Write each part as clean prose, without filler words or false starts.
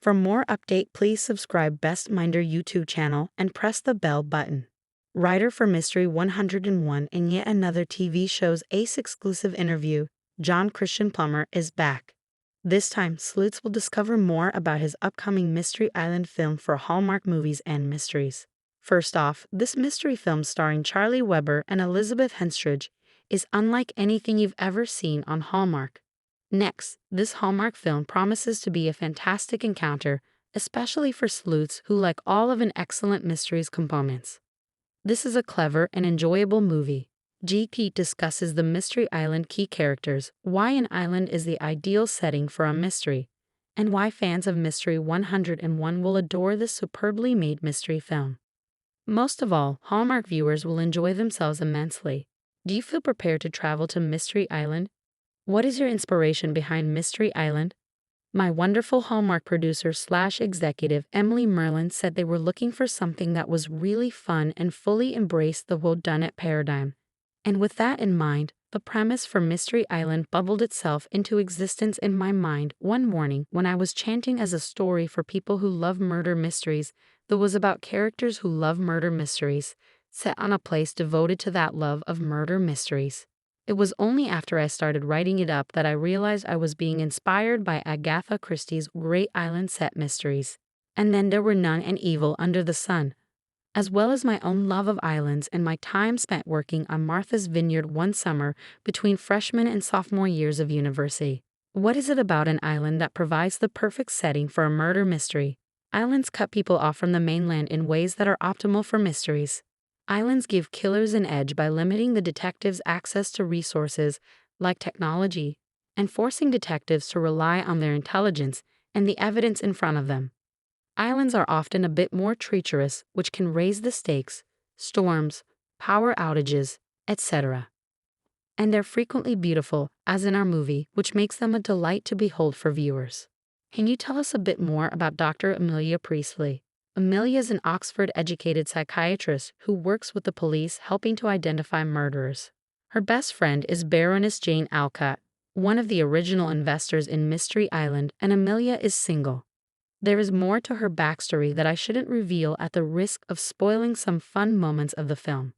For more update, please subscribe Best Minder YouTube channel and press the bell button. Writer for Mystery 101 and yet another TV show's Ace exclusive interview, John Christian Plummer is back. This time, sleuths will discover more about his upcoming Mystery Island film for Hallmark Movies and Mysteries. First off, this mystery film starring Charlie Weber and Elizabeth Henstridge is unlike anything you've ever seen on Hallmark. Next, this Hallmark film promises to be a fantastic encounter, especially for sleuths who like all of an excellent mysteries components. This is a clever and enjoyable movie. GP discusses the Mystery Island key characters, why an island is the ideal setting for a mystery, and why fans of Mystery 101 will adore this superbly made mystery film. Most of all, Hallmark viewers will enjoy themselves immensely. Do you feel prepared to travel to Mystery Island? What is your inspiration behind Mystery Island? My wonderful Hallmark producer/executive Emily Merlin said they were looking for something that was really fun and fully embraced the whodunit paradigm. And with that in mind, the premise for Mystery Island bubbled itself into existence in my mind one morning when I was chanting as a story for people who love murder mysteries that was about characters who love murder mysteries, set on a place devoted to that love of murder mysteries. It was only after I started writing it up that I realized I was being inspired by Agatha Christie's Great Island set mysteries. And then there were None and Evil Under the Sun, as well as my own love of islands and my time spent working on Martha's Vineyard one summer between freshman and sophomore years of university. What is it about an island that provides the perfect setting for a murder mystery? Islands cut people off from the mainland in ways that are optimal for mysteries. Islands give killers an edge by limiting the detectives' access to resources like technology and forcing detectives to rely on their intelligence and the evidence in front of them. Islands are often a bit more treacherous, which can raise the stakes, storms, power outages, etc. And they're frequently beautiful, as in our movie, which makes them a delight to behold for viewers. Can you tell us a bit more about Dr. Amelia Priestley? Amelia is an Oxford-educated psychiatrist who works with the police helping to identify murderers. Her best friend is Baroness Jane Alcott, one of the original investors in Mystery Island, and Amelia is single. There is more to her backstory that I shouldn't reveal at the risk of spoiling some fun moments of the film.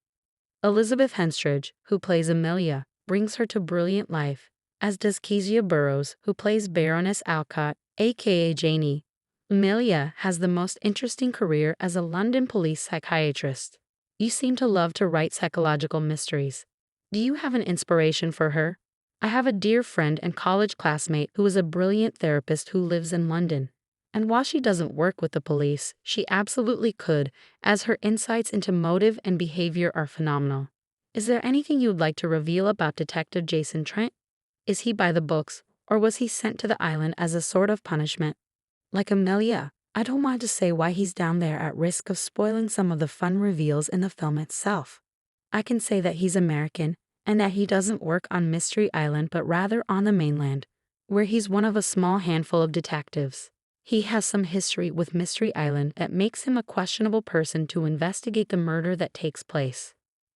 Elizabeth Henstridge, who plays Amelia, brings her to brilliant life, as does Kezia Burrows, who plays Baroness Alcott, aka Janie. Amelia has the most interesting career as a London police psychiatrist. You seem to love to write psychological mysteries. Do you have an inspiration for her? I have a dear friend and college classmate who is a brilliant therapist who lives in London. And while she doesn't work with the police, she absolutely could, as her insights into motive and behavior are phenomenal. Is there anything you would like to reveal about Detective Jason Trent? Is he by the books, or was he sent to the island as a sort of punishment? Like Amelia, I don't want to say why he's down there at risk of spoiling some of the fun reveals in the film itself. I can say that he's American, and that he doesn't work on Mystery Island but rather on the mainland, where he's one of a small handful of detectives. He has some history with Mystery Island that makes him a questionable person to investigate the murder that takes place.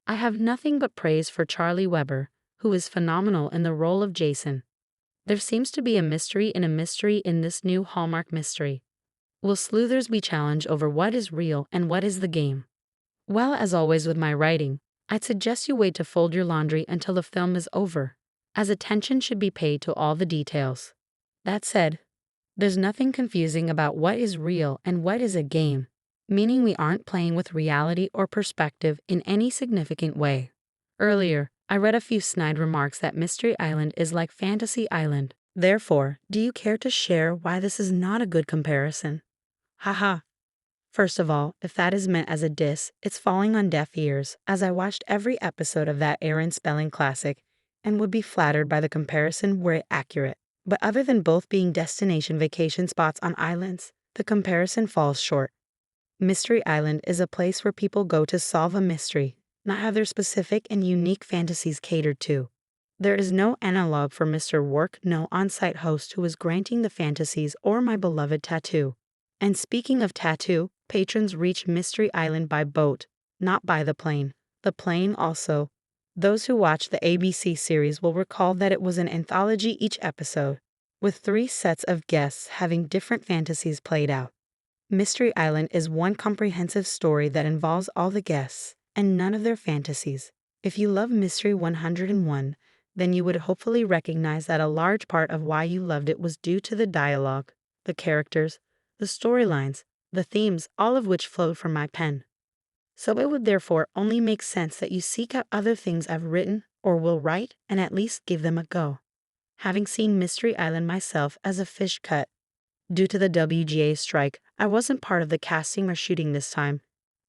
I have nothing but praise for Charlie Weber, who is phenomenal in the role of Jason. There seems to be a mystery in this new Hallmark mystery. Will sleuthers be challenged over what is real and what is the game? Well, as always with my writing, I'd suggest you wait to fold your laundry until the film is over, as attention should be paid to all the details. That said, there's nothing confusing about what is real and what is a game, meaning we aren't playing with reality or perspective in any significant way. Earlier, I read a few snide remarks that Mystery Island is like Fantasy Island. Therefore, do you care to share why this is not a good comparison? Haha. First of all, if that is meant as a diss, it's falling on deaf ears, as I watched every episode of that Aaron Spelling classic and would be flattered by the comparison were it accurate. But other than both being destination vacation spots on islands, the comparison falls short. Mystery Island is a place where people go to solve a mystery, not have their specific and unique fantasies catered to. There is no analog for Mr. Work, no on-site host who is granting the fantasies or my beloved tattoo. And speaking of tattoo, patrons reach Mystery Island by boat, not by the plane. The plane also. Those who watch the ABC series will recall that it was an anthology each episode. with 3 sets of guests having different fantasies played out. Mystery Island is one comprehensive story that involves all the guests and none of their fantasies. If you love Mystery 101, then you would hopefully recognize that a large part of why you loved it was due to the dialogue, the characters, the storylines, the themes, all of which flowed from my pen. So it would therefore only make sense that you seek out other things I've written or will write and at least give them a go. Having seen Mystery Island myself as a fish cut, due to the WGA strike, I wasn't part of the casting or shooting this time.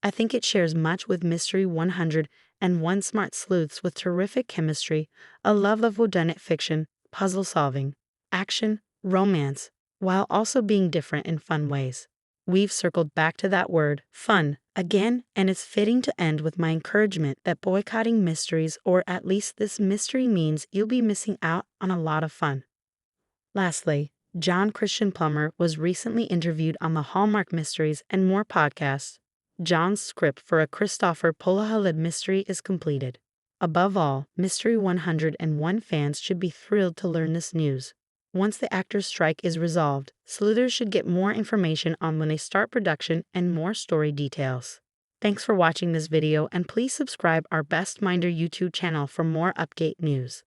I think it shares much with Mystery 100 and One Smart Sleuths with terrific chemistry, a love of whodunit fiction, puzzle solving, action, romance, while also being different in fun ways. We've circled back to that word, fun, again, and it's fitting to end with my encouragement that boycotting mysteries, or at least this mystery, means you'll be missing out on a lot of fun. Lastly, John Christian Plummer was recently interviewed on the Hallmark Mysteries and More podcast. John's script for a Christopher Polaha-led mystery is completed. Above all, Mystery 101 fans should be thrilled to learn this news. Once the actors' strike is resolved, sleuthers should get more information on when they start production and more story details. Thanks for watching this video, and please subscribe our Best Minder YouTube channel for more update news.